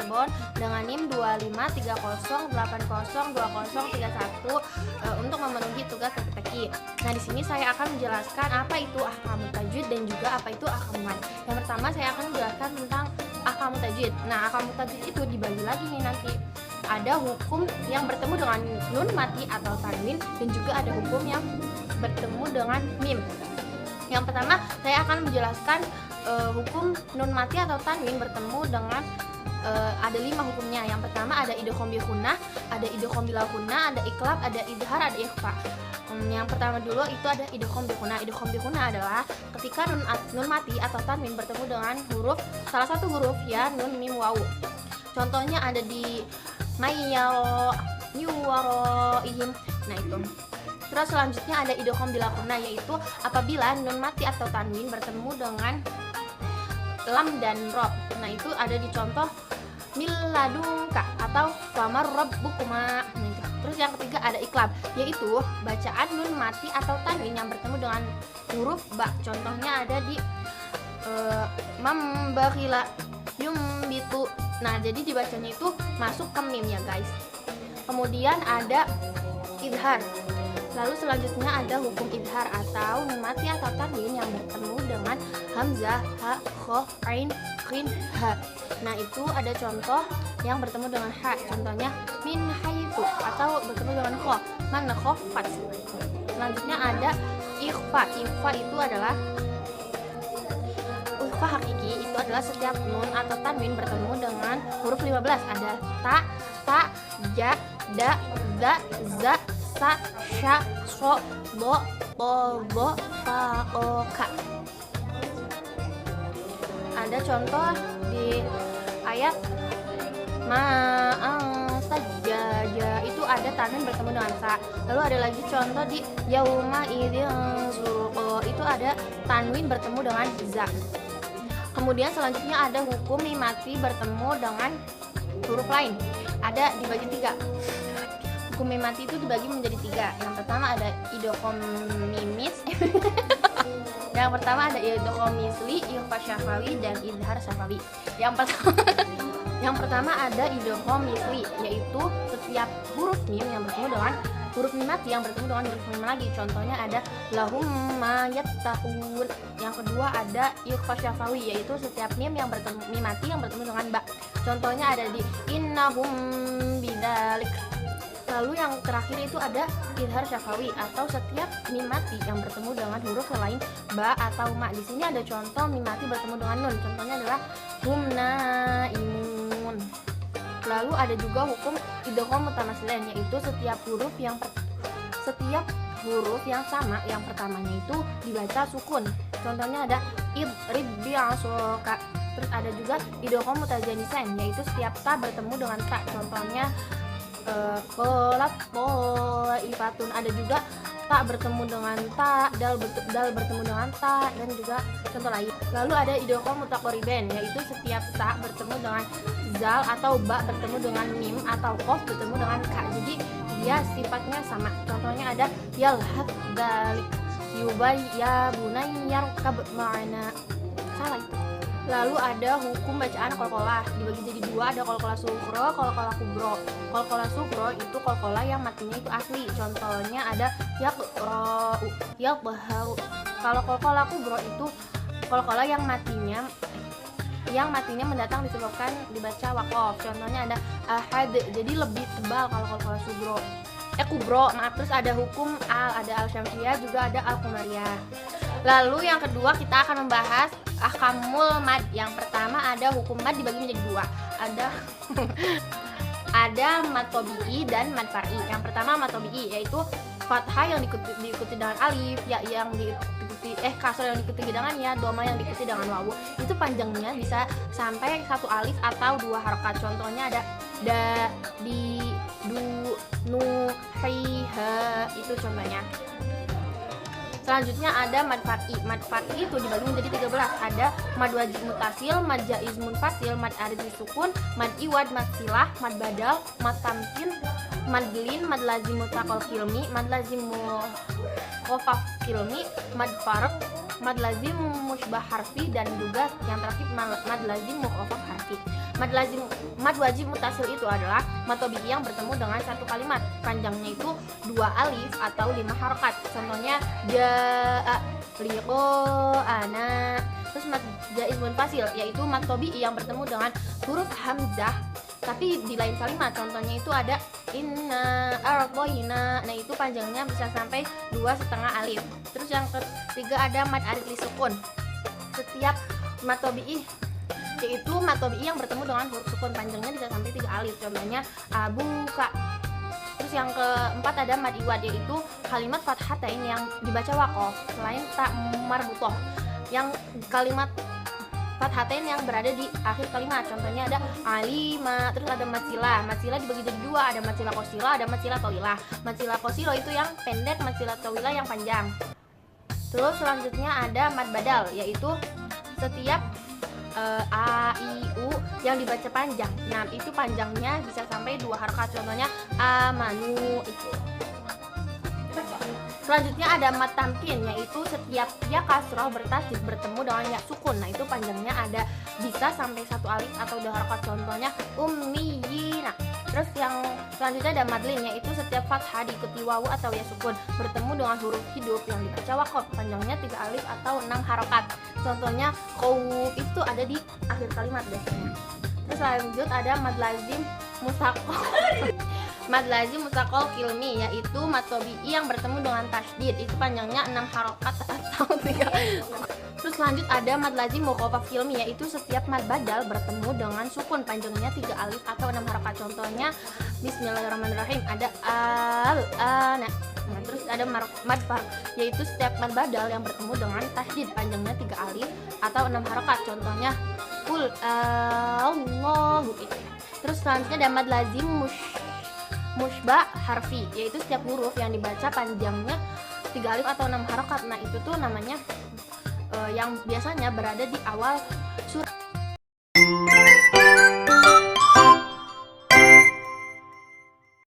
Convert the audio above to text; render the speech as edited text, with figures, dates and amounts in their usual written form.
Cirebon dengan NIM 2530802031 untuk memenuhi tugas TPQ. Nah, di sini saya akan menjelaskan apa itu ahkamut tajwid dan juga apa itu ahkamul mad. Yang pertama saya akan menjelaskan tentang ahkamut tajwid. Nah, ahkamut tajwid itu dibagi lagi nih nanti. Ada hukum yang bertemu dengan nun mati atau tanwin dan juga ada hukum yang bertemu dengan mim. Yang pertama saya akan menjelaskan hukum nun mati atau tanwin bertemu dengan ada 5 hukumnya. Yang pertama ada idgham bi gunnah, ada idgham bil gunnah, ada iqlab, ada idhar, ada ikhfa. Yang pertama dulu itu ada idgham bi gunnah. Idgham bi gunnah adalah ketika nun mati atau tanwin bertemu dengan huruf salah satu huruf ya nun mim wawu. Contohnya ada di mayyaro yuwaroihim. Nah itu. Terus selanjutnya ada idgham bil gunnah, yaitu apabila nun mati atau tanwin bertemu dengan lam dan rob. Nah itu ada di contoh miladunka atau famar rabbukuma. Nah itu. Terus yang ketiga ada iqlab, yaitu bacaan nun mati atau tanwin yang bertemu dengan huruf ba. Contohnya ada di mambakhila yumbitu. Nah jadi dibacanya itu masuk ke mim ya guys. Kemudian ada idhar. Lalu selanjutnya ada hukum idhar atau nun mati atau tanwin yang bertemu dengan hamzah, ha, kha, ain, ghin, ha. Nah itu ada contoh yang bertemu dengan ha. Contohnya min haitsu atau bertemu dengan kha, man khaffat. Selanjutnya ada ikhfa. Ikhfa itu adalah hakiki, itu adalah setiap nun atau tanwin bertemu dengan huruf 15. Ada ta, ja, da, za, sa, sha, so, bo, fa, ka. Ada contoh di ayat sajaja, itu ada tanwin bertemu dengan sa. Lalu ada lagi contoh di yauma idzin zurqa, itu ada tanwin bertemu dengan za. Kemudian selanjutnya ada hukum mim mati bertemu dengan huruf lain. Ada dibagi 3. Hukum mim mati itu dibagi menjadi 3. Yang pertama ada idgham mimis. Yang pertama ada idgham misli, ikhfa syafawi dan idhar syafawi. Yang pertama ada idgham misli, yaitu setiap huruf mim yang bertemu dengan huruf mim mati yang bertemu dengan huruf mim lagi. Contohnya ada lahum ma yattaqun. Yang kedua ada ikhfa syafawi, yaitu setiap mim yang bertemu mim mati yang bertemu dengan ba. Contohnya ada di innahum bidzalik. Lalu yang terakhir itu ada idhar syafawi atau setiap mim mati yang bertemu dengan huruf selain ba atau ma. Di sini ada contoh mim mati bertemu dengan nun. Contohnya adalah hum naimun. Lalu ada juga hukum idgham mutamatsilan, yaitu setiap huruf yang sama yang pertamanya itu dibaca sukun. Contohnya ada idrib bi'asaka. Terus ada juga idgham mutajanisan, yaitu setiap ta bertemu dengan ta. Contohnya qalat qaifatun. Ada juga ta bertemu dengan ta, dal bertemu dengan ta, dan juga contoh lain. Lalu ada idgham mutaqariban, yaitu setiap ta bertemu dengan zal atau ba bertemu dengan mim atau qaf bertemu dengan ka. Jadi dia sifatnya sama. Contohnya ada yalhaq dzalik, yubay ya bunayyar kab ma'ana. Salah itu. Lalu ada hukum bacaan qalqalah, dibagi jadi 2. Ada qalqalah sughra, qalqalah kubra. Qalqalah sughra itu qalqalah yang matinya itu asli. Contohnya ada yaqra'u, yadhharu. Kalau qalqalah kubra itu qalqalah yang matinya mendatang disebabkan dibaca waqaf. Contohnya ada ahad, jadi lebih tebal kalau qalqalah kubro. Terus ada hukum ada al-syamsiyah, juga ada al-qamariyah. Lalu yang kedua kita akan membahas ahkamul mad. Yang pertama ada hukum mad dibagi menjadi 2. Ada mad tabi'i dan mad far'i. Yang pertama mad tabi'i, yaitu fathah yang diikuti dengan alif, ya yang diikuti kasrah yang diikuti dengan ya, dhamma yang diikuti dengan wawu. Itu panjangnya bisa sampai 1 alif atau 2 harokat. Contohnya ada da, di, du, nu, hi, ha. Itu contohnya. Selanjutnya ada mad far'i. Mad far'i itu dibagi menjadi 13. Ada mad wajib mutasil, mad jaiz munfasil, mad arid sukun, mad iwad, mad silah, mad badal, mad tamkin, mad lin, mad lazim mutaqal kilmi, mad lazim mukhafaf kilmi, mad farq, mad lazim musyabah harfi, dan juga yang terakhir mad lazim mukhafaf harfi. Mad wajib mutasil itu adalah mad tabi'i yang bertemu dengan satu kalimat, panjangnya itu 2 alif atau 5 harokat. Contohnya jaa, liqo, ana. Terus mad jaiz munfasil yaitu mad tabi'i yang bertemu dengan huruf hamzah tapi di lain kalimat. Contohnya itu ada inna ardoina, nah itu panjangnya bisa sampai 2,5 alif. Terus yang ketiga ada mad arid li sukun. Setiap mad tabi'i yaitu mad tabi'i yang bertemu dengan huruf sukun, panjangnya bisa sampai 3 alif. Contohnya abuka. Terus yang keempat ada mad iwad, yaitu kalimat fathatain yang dibaca waqaf selain tak marbutoh, yang kalimat fathatain yang berada di akhir kalimat. Contohnya ada alima. Terus ada mad silah. Mad silah dibagi jadi 2, ada mad silah qasilah, ada mad silah tawilah. Mad silah qasilah itu yang pendek, mad silah tawilah yang panjang. Terus selanjutnya ada mad badal, yaitu setiap a, i, u yang dibaca panjang. Nah, itu panjangnya bisa sampai 2 harokat. Contohnya amanu itu. Selanjutnya ada mad tamkin, yaitu setiap ya kasroh bertasydid bertemu dengan ya sukun. Nah, itu panjangnya ada bisa sampai 1 alif atau 2 harokat. Contohnya ummiyina. Terus yang selanjutnya ada madlin, yaitu setiap fathah diikuti wawu atau ya sukun bertemu dengan huruf hidup yang dibaca waqaf, panjangnya 3 alif atau 6 harokat. Contohnya qauf itu ada di akhir kalimat biasanya. Terus lanjut ada mad lazim mustaqol. Mad lazim mustaqol kilmi, yaitu mad tabi'i yang bertemu dengan tasydid, itu panjangnya 6 harokat atau 3. Terus lanjut ada mad lazim mukhafaf kilmi, yaitu setiap mad badal bertemu dengan sukun, panjangnya 3 alif atau 6 harokat. Contohnya bismillahirrahmanirrahim ada al-ana. Nah, terus ada mad far, yaitu setiap mad badal yang bertemu dengan tasydid, panjangnya 3 alif atau 6 harokat. Contohnya qul Allahu itu. Terus selanjutnya ada mad lazim musyabah harfi, yaitu setiap huruf yang dibaca panjangnya 3 alif atau 6 harokat. Nah, itu tuh namanya yang biasanya berada di awal